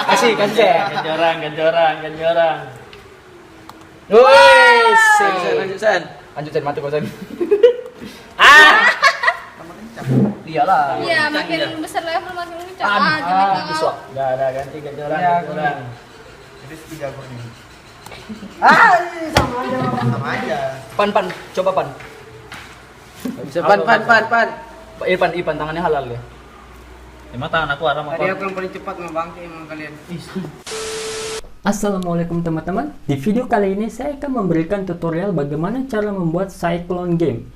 Kasih Sen. Ganjorang. Woi, lanjut Sen. Lanjut Sen, mati kok Sen. Iyalah. Iya, makin besar level makin kencang. Bisa. Udah ganti ganjorang. Jadi tiga nih. Sama aja. Pan, coba Pan. Bisa pan. Ipan tangannya halal ya. Emang tangan aku haram Tadi apa? aku yang paling cepat ngebangkit emang kalian. Assalamualaikum teman-teman. Di video kali ini saya akan memberikan tutorial bagaimana cara membuat Cyclone game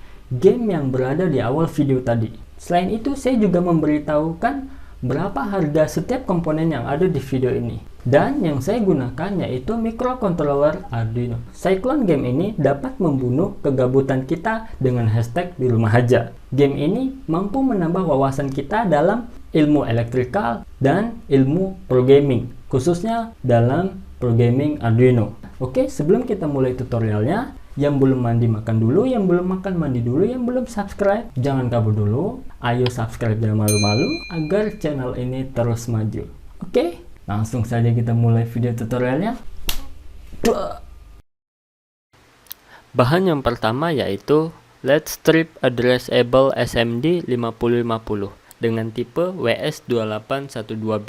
yang berada di awal video tadi. Selain itu saya juga memberitahukan berapa harga setiap komponen yang ada di video ini. Dan yang saya gunakan yaitu microcontroller Arduino. Cyclone game ini dapat membunuh kegabutan kita dengan hashtag di rumah aja. Game ini mampu menambah wawasan kita dalam ilmu elektrikal dan ilmu programming, khususnya dalam programming Arduino. Oke, sebelum kita mulai tutorialnya, yang belum mandi makan dulu, yang belum makan mandi dulu, yang belum subscribe jangan kabur dulu. Ayo subscribe, jangan malu-malu agar channel ini terus maju. Oke, langsung saja kita mulai video tutorialnya. Bahan yang pertama yaitu LED strip addressable SMD 5050 dengan tipe WS2812B.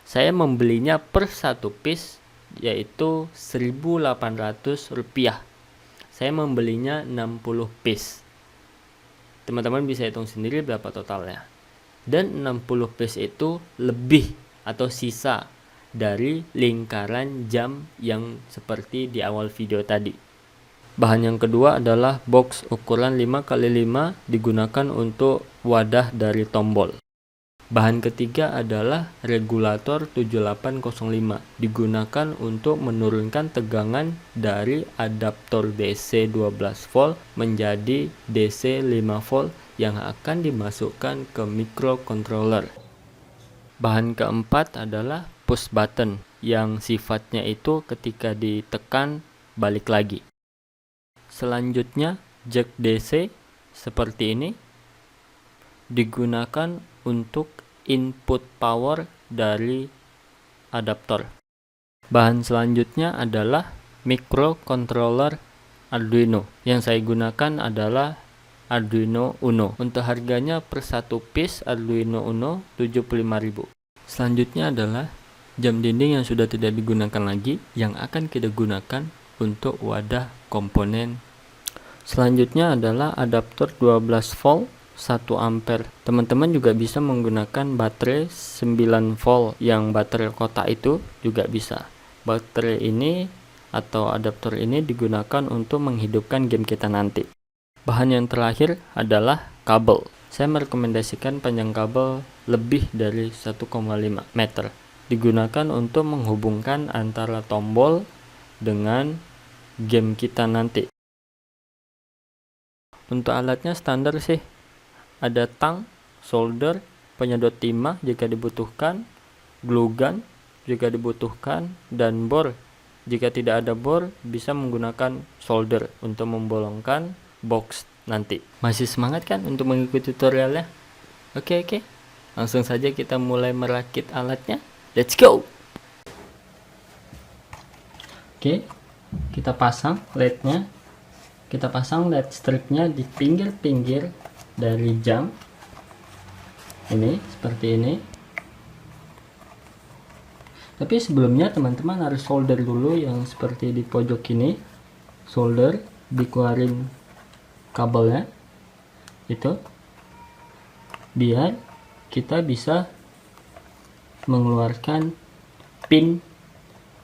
Saya membelinya per satu piece yaitu Rp1.800. Saya membelinya 60 piece. Teman-teman bisa hitung sendiri berapa totalnya. Dan 60 piece itu lebih atau sisa dari lingkaran jam yang seperti di awal video tadi. Bahan yang kedua adalah box ukuran 5x5 digunakan untuk wadah dari tombol. Bahan ketiga adalah regulator 7805 digunakan untuk menurunkan tegangan dari adaptor DC 12 volt menjadi DC 5 volt yang akan dimasukkan ke microcontroller. Bahan keempat adalah push button yang sifatnya itu ketika ditekan balik lagi. Selanjutnya jack DC seperti ini digunakan untuk input power dari adaptor. Bahan selanjutnya adalah microcontroller Arduino. Yang saya gunakan adalah Arduino Uno. Untuk harganya per satu piece Arduino Uno 75.000. Selanjutnya adalah jam dinding yang sudah tidak digunakan lagi yang akan kita gunakan untuk wadah komponen. Selanjutnya adalah adaptor 12 volt 1 ampere. Teman-teman juga bisa menggunakan baterai 9 volt yang baterai kotak itu juga bisa. Baterai ini atau adaptor ini digunakan untuk menghidupkan game kita nanti. Bahan yang terakhir adalah kabel. Saya merekomendasikan panjang kabel lebih dari 1,5 meter. Digunakan untuk menghubungkan antara tombol dengan game kita nanti. Untuk alatnya standar sih. Ada tang, solder, penyedot timah jika dibutuhkan, glue gun jika dibutuhkan, dan bor. Jika tidak ada bor, bisa menggunakan solder untuk membolongkan box nanti. Masih semangat kan untuk mengikuti tutorialnya? Oke. Langsung saja kita mulai merakit alatnya. Let's go! Oke, kita pasang LED-nya. Kita pasang LED stripnya di pinggir-pinggir dari jam ini seperti ini. Tapi sebelumnya teman-teman harus solder dulu yang seperti di pojok ini. Solder, dikeluarin kabelnya itu biar kita bisa mengeluarkan pin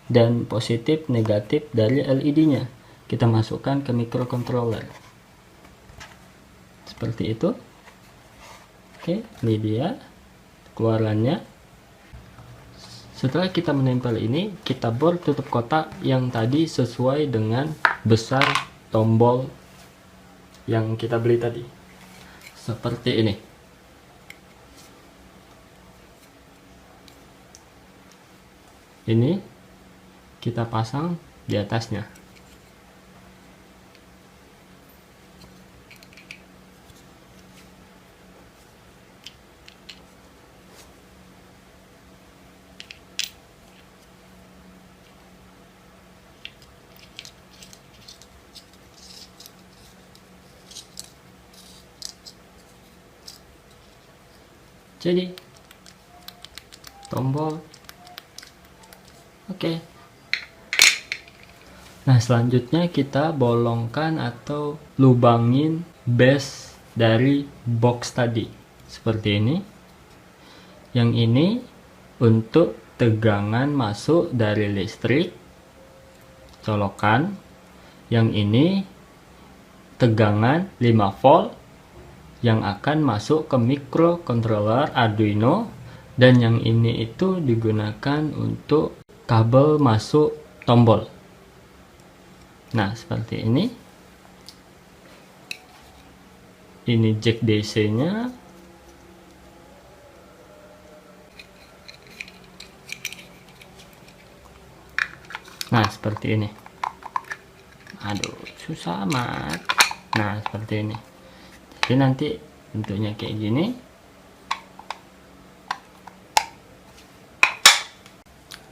dan positif negatif dari LED-nya. Kita masukkan ke microcontroller seperti itu. Oke, ini dia keluarannya. Setelah kita menempel ini, kita bor tutup kotak yang tadi sesuai dengan besar tombol yang kita beli tadi seperti ini. Ini kita pasang di atasnya. Jadi tombol. Oke. Nah, selanjutnya kita bolongkan atau lubangin base dari box tadi seperti ini. Yang ini untuk tegangan masuk dari listrik, colokan. Yang ini tegangan 5 volt yang akan masuk ke microcontroller Arduino, dan yang ini itu digunakan untuk kabel masuk tombol. Nah, seperti ini. Ini jack DC-nya. Nah, seperti ini. Aduh, susah amat. Nah, seperti ini. Jadi nanti bentuknya kayak gini.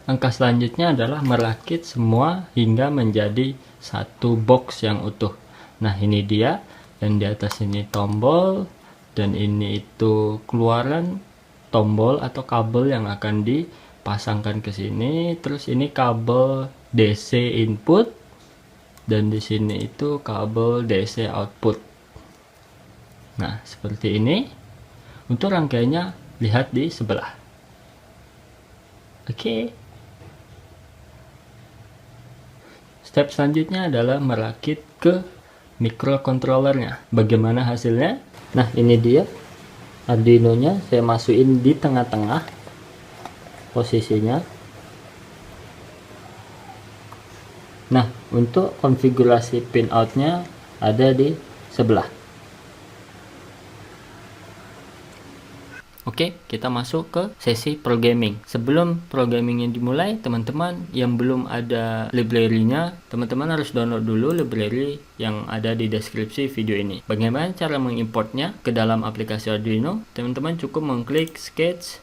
Langkah selanjutnya adalah merakit semua hingga menjadi satu box yang utuh. Nah, ini dia, dan di atas ini tombol, dan ini itu keluaran tombol atau kabel yang akan dipasangkan ke sini. Terus ini kabel DC input, dan di sini itu kabel DC output. Nah, seperti ini. Untuk rangkaiannya lihat di sebelah. Oke. Step selanjutnya adalah merakit ke microcontrollernya. Bagaimana hasilnya? Nah, ini dia Arduino-nya. Saya masukin di tengah-tengah posisinya. Nah, untuk konfigurasi pin out-nya ada di sebelah. Oke, kita masuk ke sesi programming. Sebelum programmingnya dimulai, teman-teman yang belum ada library-nya, teman-teman harus download dulu library yang ada di deskripsi video ini. Bagaimana cara mengimportnya ke dalam aplikasi Arduino? Teman-teman cukup mengklik sketch,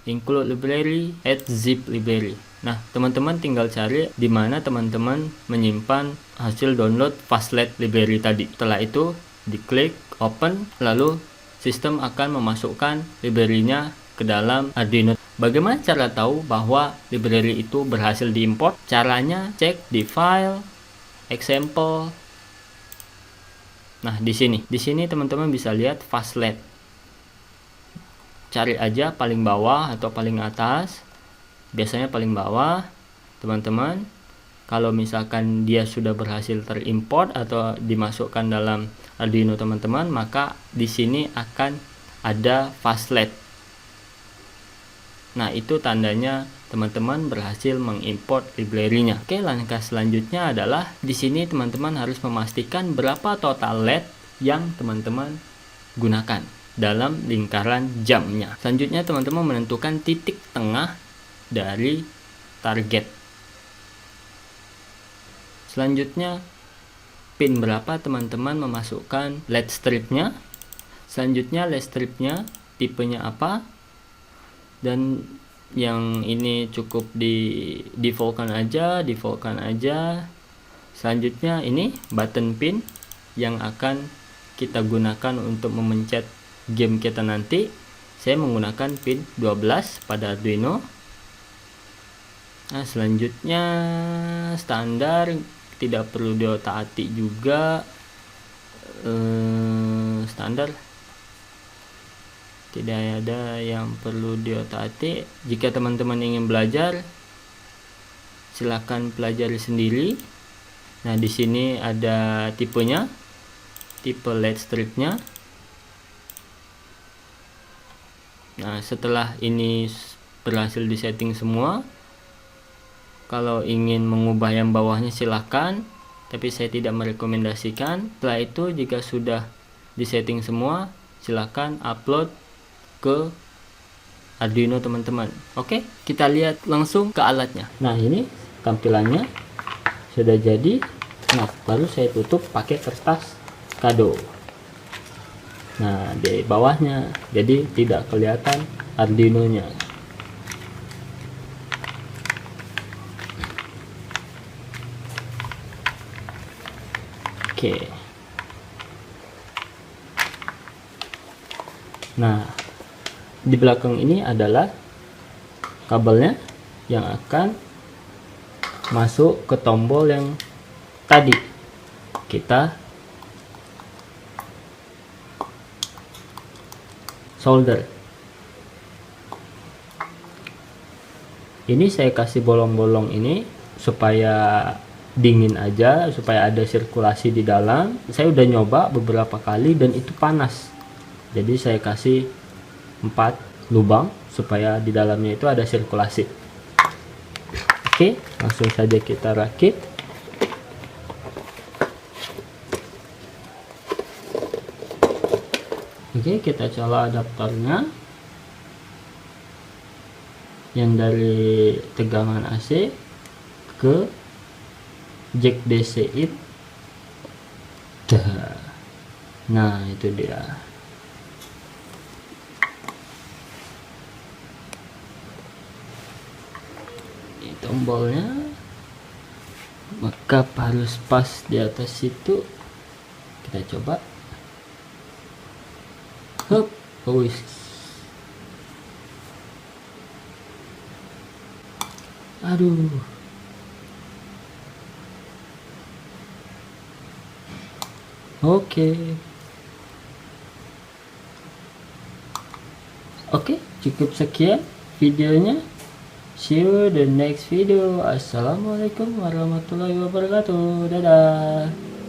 include library, add zip library. Nah, teman-teman tinggal cari di mana teman-teman menyimpan hasil download Fastlet library tadi. Setelah itu, diklik open, lalu sistem akan memasukkan library-nya ke dalam Arduino. Bagaimana cara tahu bahwa library itu berhasil diimport? Caranya cek di file, example. Nah, di sini teman-teman bisa lihat Fastlet. Cari aja paling bawah atau paling atas. Biasanya paling bawah, teman-teman. Kalau misalkan dia sudah berhasil terimport atau dimasukkan dalam Arduino teman-teman, maka di sini akan ada Fastlet. Nah, itu tandanya teman-teman berhasil mengimport library-nya. Oke, langkah selanjutnya adalah di sini teman-teman harus memastikan berapa total LED yang teman-teman gunakan dalam lingkaran jamnya. Selanjutnya teman-teman menentukan titik tengah dari target. Selanjutnya pin berapa teman-teman memasukkan LED stripnya. Selanjutnya LED stripnya tipenya apa, dan yang ini cukup di defaultkan aja. Selanjutnya ini button pin yang akan kita gunakan untuk memencet game kita nanti. Saya menggunakan pin 12 pada Arduino. Nah, selanjutnya standar, tidak perlu diotak-atik juga. Standar tidak ada yang perlu diotak-atik. Jika teman-teman ingin belajar, silakan pelajari sendiri. Nah, di sini ada tipenya, tipe LED stripnya. Nah, setelah ini berhasil disetting semua, kalau ingin mengubah yang bawahnya silahkan, tapi saya tidak merekomendasikan. Setelah itu, jika sudah disetting semua, silahkan upload ke Arduino teman-teman. Oke, kita lihat langsung ke alatnya. Nah, ini tampilannya sudah jadi. Nah, baru saya tutup pakai kertas kado. Nah, di bawahnya, jadi tidak kelihatan Arduino-nya. Oke. Nah, Di belakang ini adalah kabelnya yang akan masuk ke tombol yang tadi kita solder. Ini saya kasih bolong-bolong ini supaya dingin aja, supaya ada sirkulasi di dalam. Saya udah nyoba beberapa kali dan itu panas, jadi saya kasih 4 lubang supaya di dalamnya itu ada sirkulasi. Oke, langsung saja kita rakit. Oke, kita colok adaptornya yang dari tegangan AC ke jack DC in. Nah, itu dia. Ini tombolnya, maka harus pas di atas situ. Kita coba. Hup, wis. Aduh. Oke, cukup sekian videonya. See you the next video. Assalamualaikum warahmatullahi wabarakatuh. Dadah.